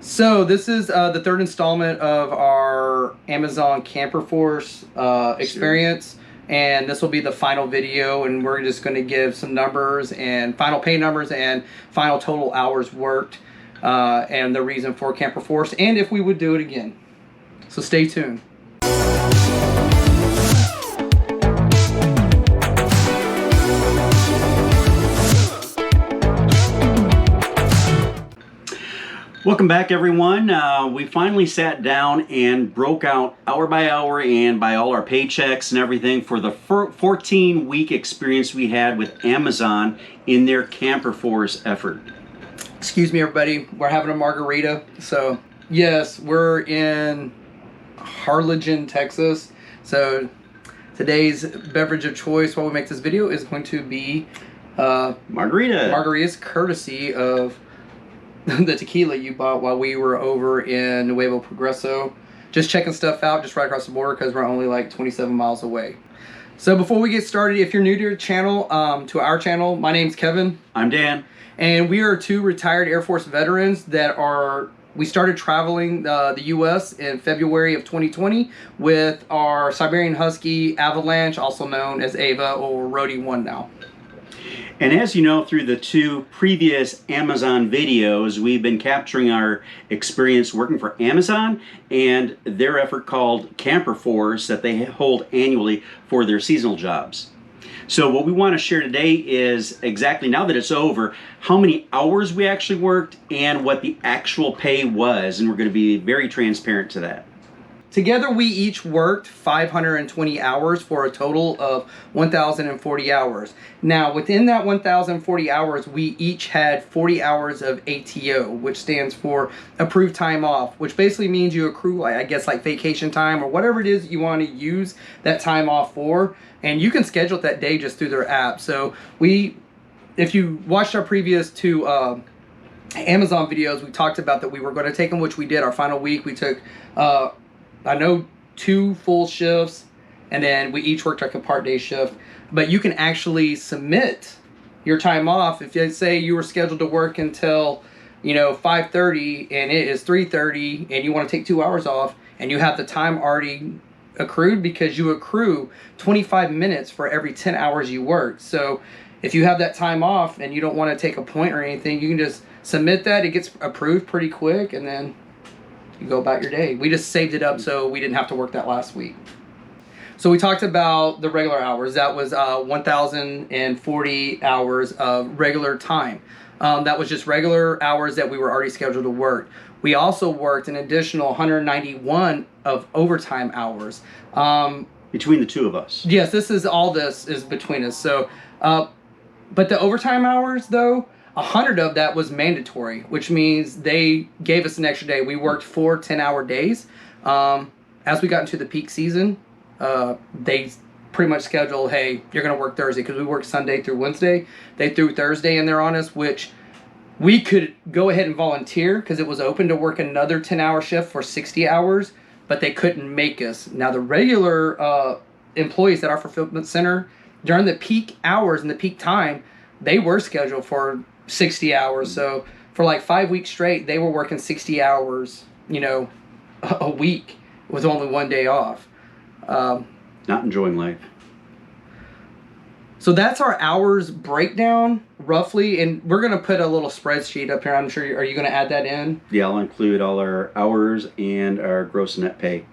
So this is the third installment of our Amazon Camperforce experience, and this will be the final video, and we're just going to give some numbers and final pay numbers and final total hours worked and the reason for Camperforce and if we would do it again. So stay tuned. Welcome back, everyone. We finally sat down and broke out hour by hour and by all our paychecks and everything for the 14-week experience we had with Amazon in their Camperforce effort. Excuse me, everybody. We're having a margarita. So, yes, we're in Harlingen, Texas. So, today's beverage of choice while we make this video is going to be margaritas, courtesy of the tequila you bought while we were over in Nuevo Progreso. Just checking stuff out just right across the border because we're only like 27 miles away. So before we get started, if you're new to our channel, my name's Kevin. I'm Dan. And we are two retired Air Force veterans that we started traveling the U.S. in February of 2020 with our Siberian Husky Avalanche, also known as Ava, or Roadz 1 now. And as you know, through the two previous Amazon videos, we've been capturing our experience working for Amazon and their effort called Camperforce that they hold annually for their seasonal jobs. So what we want to share today is exactly, now that it's over, how many hours we actually worked and what the actual pay was. And we're going to be very transparent to that. Together, we each worked 520 hours for a total of 1,040 hours. Now, within that 1,040 hours, we each had 40 hours of ATO, which stands for approved time off, which basically means you accrue, I guess, like vacation time or whatever it is you want to use that time off for. And you can schedule it that day just through their app. So if you watched our previous two Amazon videos, we talked about that we were going to take them, which we did. Our final week, we took... I know 2 full shifts, and then we each worked like a part-day shift. But you can actually submit your time off. If you say you were scheduled to work until 5:30 and it is 3:30 and you want to take 2 hours off and you have the time already accrued, because you accrue 25 minutes for every 10 hours you work. So if you have that time off and you don't want to take a point or anything, you can just submit that. It gets approved pretty quick, and then you go about your day. We just saved it up so we didn't have to work that last week. So we talked about the regular hours. That was 1,040 hours of regular time. That was just regular hours that we were already scheduled to work. We also worked an additional 191 of overtime hours. Between the two of us. Yes, this is between us. So, but the overtime hours, though, 100 of that was mandatory, which means they gave us an extra day. We worked 4 10-hour days. As we got into the peak season, they pretty much scheduled, hey, you're going to work Thursday, because we worked Sunday through Wednesday. They threw Thursday in there on us, which we could go ahead and volunteer because it was open to work another 10-hour shift for 60 hours, but they couldn't make us. Now, the regular employees at our fulfillment center, during the peak hours and the peak time, they were scheduled for 60 hours. So for like 5 weeks straight, they were working 60 hours, a week with only 1 day off. Not enjoying life. So that's our hours breakdown roughly. And we're going to put a little spreadsheet up here. I'm sure, are you going to add that in? Yeah, I'll include all our hours and our gross net pay.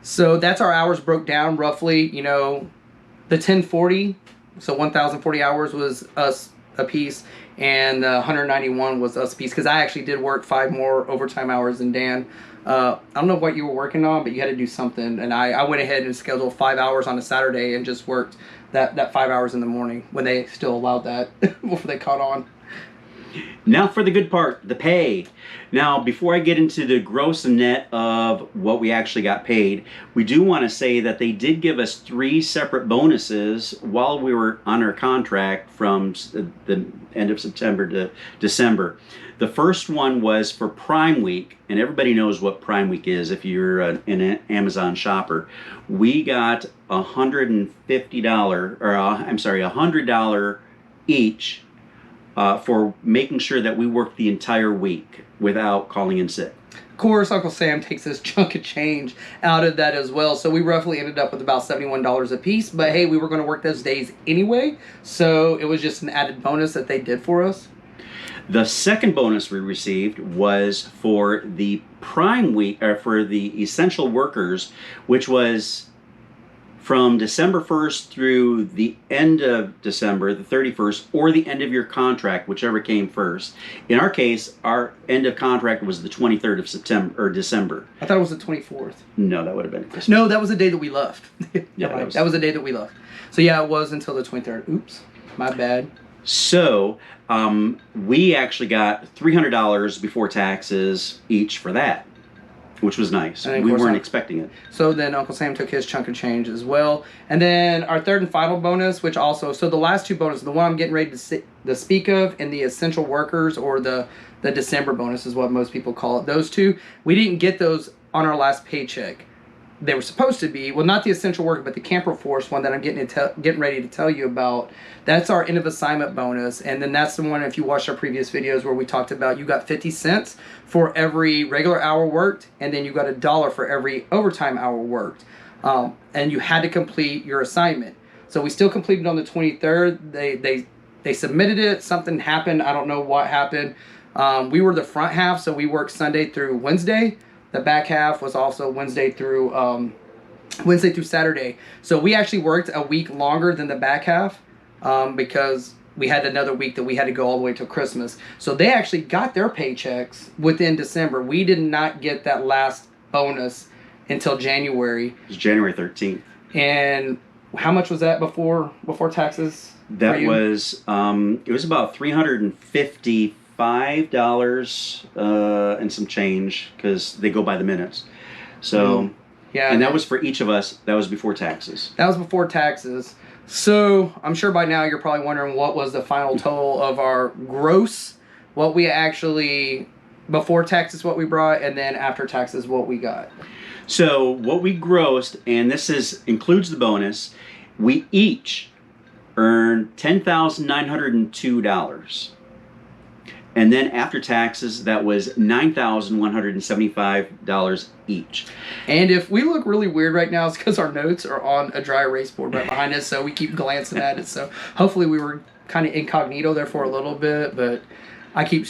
So that's our hours broke down roughly. The 1040, so 1,040 hours was us a piece, and 191 was us a piece, because I actually did work 5 more overtime hours than Dan. I don't know what you were working on, but you had to do something, and I went ahead and scheduled 5 hours on a Saturday and just worked that 5 hours in the morning when they still allowed that before they caught on. Now for the good part, the pay. Now, before I get into the gross and net of what we actually got paid, we do want to say that they did give us 3 separate bonuses while we were on our contract from the end of September to December. The first one was for Prime Week, and everybody knows what Prime Week is if you're an Amazon shopper. We got $150 each for making sure that we worked the entire week without calling in sick. Of course, Uncle Sam takes his chunk of change out of that as well. So we roughly ended up with about $71 a piece. But hey, we were going to work those days anyway. So it was just an added bonus that they did for us. The second bonus we received was for the prime week, or for the essential workers, which was from December 1st through the end of December, the 31st, or the end of your contract, whichever came first. In our case, our end of contract was the 23rd of September or December. I thought it was the 24th. No, that would have been Christmas. No, that was the day that we left. Yeah, right. That was the day that we left. So yeah, it was until the 23rd. Oops, my bad. So we actually got $300 before taxes each for that, which was nice. We weren't expecting it. So then Uncle Sam took his chunk of change as well. And then our third and final bonus, which also, so the last two bonuses, the one I'm getting ready to speak of, and the essential workers, or the December bonus is what most people call it. Those two, we didn't get those on our last paycheck. They were supposed to be, well, not the essential worker, but the Camperforce one that I'm getting ready to tell you about. That's our end of assignment bonus. And then that's the one, if you watched our previous videos, where we talked about you got 50 cents for every regular hour worked, and then you got $1 for every overtime hour worked. And you had to complete your assignment. So we still completed on the 23rd. They submitted it. Something happened. I don't know what happened. We were the front half, so we worked Sunday through Wednesday. The back half was also Wednesday through Saturday. So we actually worked a week longer than the back half because we had another week that we had to go all the way till Christmas. So they actually got their paychecks within December. We did not get that last bonus until January. It was January 13th. And how much was that before taxes? That was it was about $355 and some change, because they go by the minutes. So yeah, and that was for each of us. That was before taxes. That was before taxes. So I'm sure by now you're probably wondering what was the final total of our gross, what we actually, before taxes what we brought, and then after taxes what we got. So what we grossed, and this includes the bonus, we each earned $10,902. And then after taxes, that was $9,175 each. And if we look really weird right now, it's because our notes are on a dry erase board right behind us, so we keep glancing at it. So hopefully we were kind of incognito there for a little bit, but I keep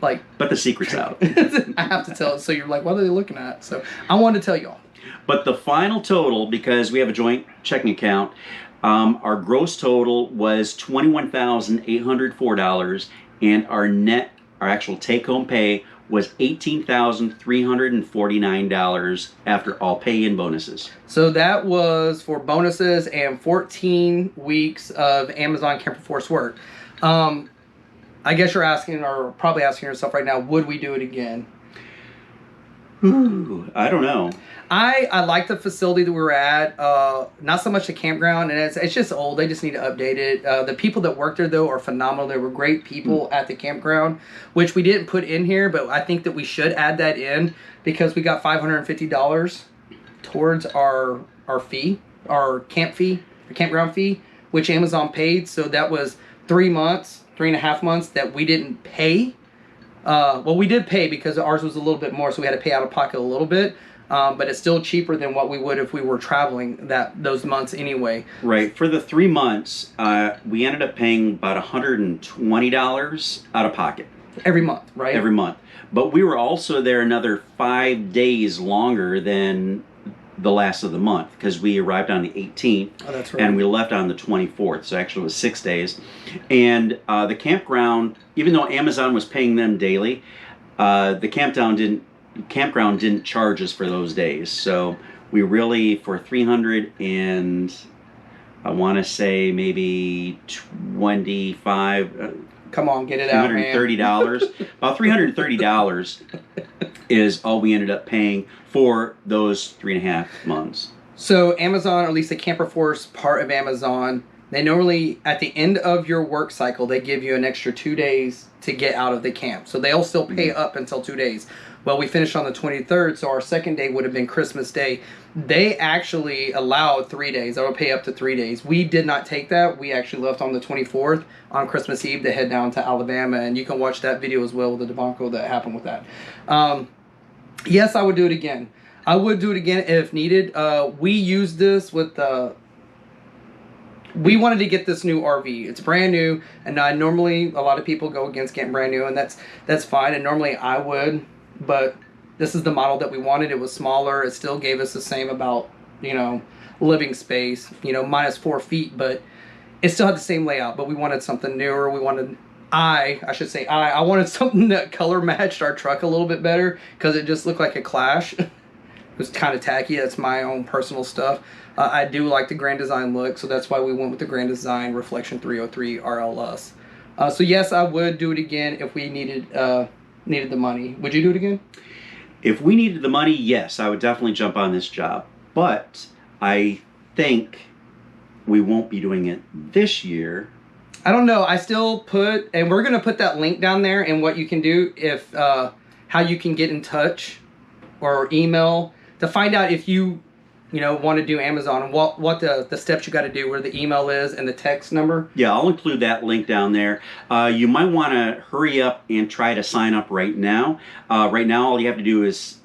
like... But the secret's out. I have to tell it, so you're like, what are they looking at? So I wanted to tell y'all. But the final total, because we have a joint checking account, our gross total was $21,804. And our actual take-home pay was $18,349 after all pay and bonuses. So that was for bonuses and 14 weeks of Amazon Camperforce work. I guess you're asking, or probably asking yourself right now, would we do it again? Ooh, I don't know. I like the facility that we were at. Not so much the campground, and it's just old. They just need to update it. The people that worked there, though, are phenomenal. They were great people at the campground, which we didn't put in here, but I think that we should add that in because we got $550 towards our fee, our campground fee, which Amazon paid. So that was 3.5 months that we didn't pay. Well, we did pay because ours was a little bit more, so we had to pay out of pocket a little bit. But it's still cheaper than what we would if we were traveling those months anyway. Right. For the 3 months, we ended up paying about $120 out of pocket. Every month, right? Every month. But we were also there another 5 days longer than the last of the month, because we arrived on the 18th. Oh, that's right. And we left on the 24th. So actually it was 6 days. And the campground, even though Amazon was paying them daily, the campground didn't charge us for those days. So we really, for 300 and I want to say maybe 25 come on, get it out, man. $330. About $330 is all we ended up paying for those 3.5 months. So Amazon, or at least the Camperforce part of Amazon, they normally, at the end of your work cycle, they give you an extra 2 days to get out of the camp. So they'll still pay up until 2 days. Well, we finished on the 23rd, so our second day would have been Christmas Day. They actually allowed 3 days. I would pay up to 3 days. We did not take that. We actually left on the 24th on Christmas Eve to head down to Alabama, and you can watch that video as well with the debacle that happened with that. Yes, I would do it again. I would do it again if needed. We used this with we wanted to get this new RV. It's brand new, and normally a lot of people go against getting brand new, and that's fine. And normally I would, but this is the model that we wanted. It was smaller. It still gave us the same about, living space, minus 4 feet, but it still had the same layout. But we wanted something newer. We wanted, I wanted something that color matched our truck a little bit better because it just looked like a Clash. It was kind of tacky. That's my own personal stuff. I do like the Grand Design look, so that's why we went with the Grand Design Reflection 303 RLS. So yes, I would do it again if we needed the money. Would you do it again? If we needed the money, yes, I would definitely jump on this job. But I think we won't be doing it this year. I don't know. I still put, and we're going to put that link down there and what you can do if, how you can get in touch or email to find out if you, want to do Amazon and what the steps you got to do, where the email is and the text number. Yeah, I'll include that link down there. You might want to hurry up and try to sign up right now. Right now, all you have to do is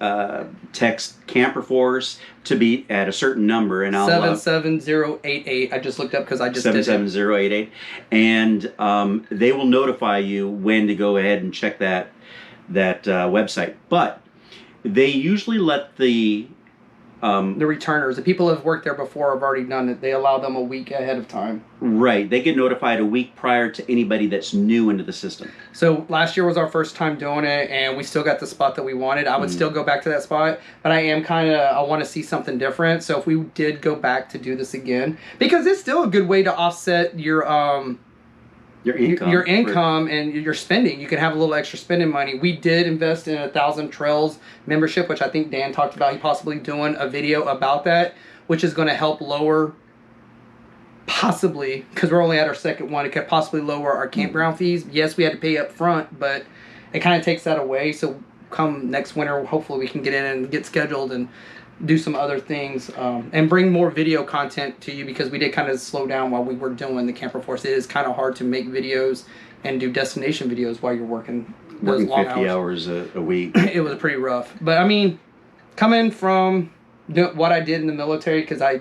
text Camperforce to be at a certain number, and I'll 77088. I just looked up because I just 77088, and they will notify you when to go ahead and check that website. But they usually let the returners, the people who have worked there before have already done it. They allow them a week ahead of time. Right. They get notified a week prior to anybody that's new into the system. So last year was our first time doing it, and we still got the spot that we wanted. I would still go back to that spot, but I want to see something different. So if we did go back to do this again, because it's still a good way to offset your income and your spending. You can have a little extra spending money. We did invest in a 1,000 Trails membership, which I think Dan talked about. He possibly doing a video about that, which is going to help lower, possibly, because we're only at our second one, it could possibly lower our campground fees. Yes, we had to pay up front, but it kind of takes that away. So come next winter, hopefully we can get in and get scheduled and do some other things and bring more video content to you, because we did kind of slow down while we were doing the Camperforce. It is kind of hard to make videos and do destination videos while you're working those long 50 hours a week. It was pretty rough. But I mean, coming from what I did in the military, because I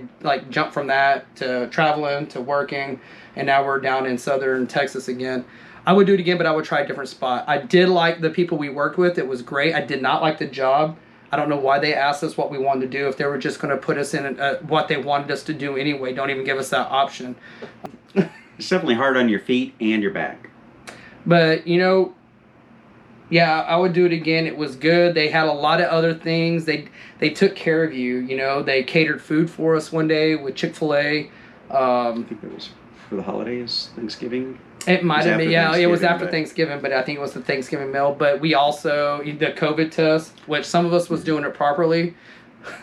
jumped from that to traveling to working, and now we're down in southern Texas again. I would do it again, but I would try a different spot. I did like the people we worked with. It was great. I did not like the job. I don't know why they asked us what we wanted to do if they were just going to put us in what they wanted us to do anyway. Don't even give us that option. It's definitely hard on your feet and your back. But, yeah, I would do it again. It was good. They had a lot of other things. They took care of you. They catered food for us one day with Chick-fil-A. I think it was for the holidays, Thanksgiving. It might have been, yeah. It was after Thanksgiving, but I think it was the Thanksgiving meal. But we also, the COVID test, which some of us was doing it properly,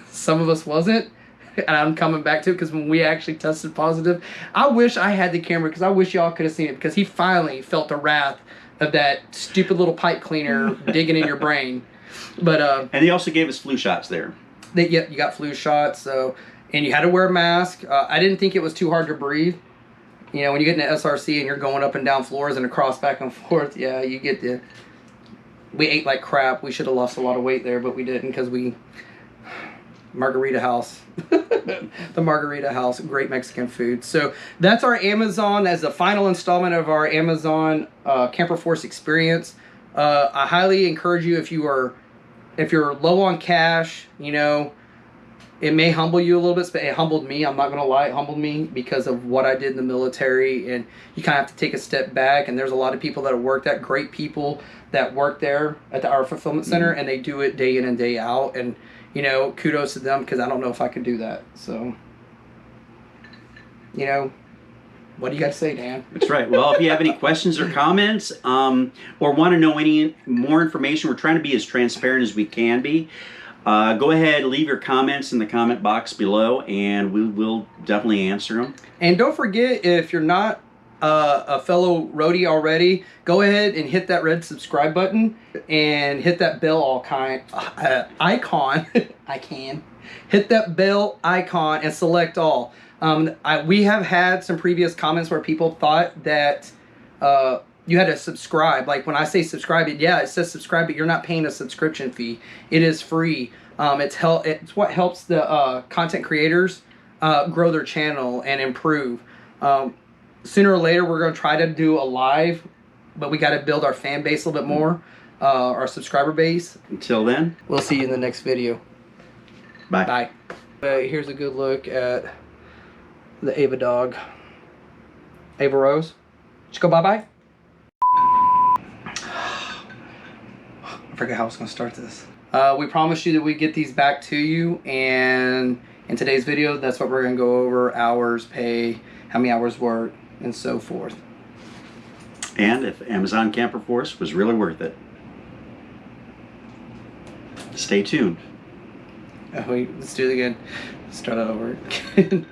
some of us wasn't. And I'm coming back to it because when we actually tested positive, I wish I had the camera because I wish y'all could have seen it, because he finally felt the wrath of that stupid little pipe cleaner digging in your brain. But and they also gave us flu shots there. You got flu shots, so, and you had to wear a mask. I didn't think it was too hard to breathe. When you get in an SRC and you're going up and down floors and across back and forth, yeah, you get we ate like crap. We should have lost a lot of weight there, but we didn't, because Margarita House. The Margarita House, great Mexican food. So that's our Amazon, as the final installment of our Amazon Camperforce experience. I highly encourage you, if you're low on cash, it may humble you a little bit, but it humbled me. I'm not going to lie. It humbled me because of what I did in the military. And you kind of have to take a step back. And there's a lot of people that have worked at, great people that work there at our fulfillment center, and they do it day in and day out. And, kudos to them, because I don't know if I could do that. So, what do you got to say, Dan? That's right. Well, if you have any questions or comments or want to know any more information, we're trying to be as transparent as we can be. Go ahead, leave your comments in the comment box below, and we will definitely answer them. And don't forget, if you're not a fellow roadie already, go ahead and hit that red subscribe button and hit that bell icon. Hit that bell icon and select all. We have had some previous comments where people thought that you had to subscribe. Like when I say subscribe, it says subscribe, but you're not paying a subscription fee. It is free. It's what helps the content creators grow their channel and improve. Sooner or later, we're going to try to do a live, but we got to build our fan base a little bit more, our subscriber base. Until then, we'll see you in the next video. Bye. Bye. Here's a good look at the Ava dog. Ava Rose. Just go bye-bye. I forgot how I was going to start this. We promised you that we'd get these back to you, and in today's video, that's what we're going to go over: hours, pay, how many hours worked, and so forth. And if Amazon Camperforce was really worth it. Stay tuned. Oh, wait, let's do it again. Let's start that over again.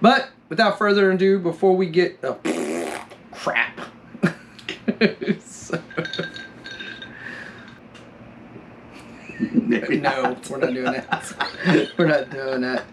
But without further ado, before we get... Oh, crap. No, we're not doing that. We're not doing that.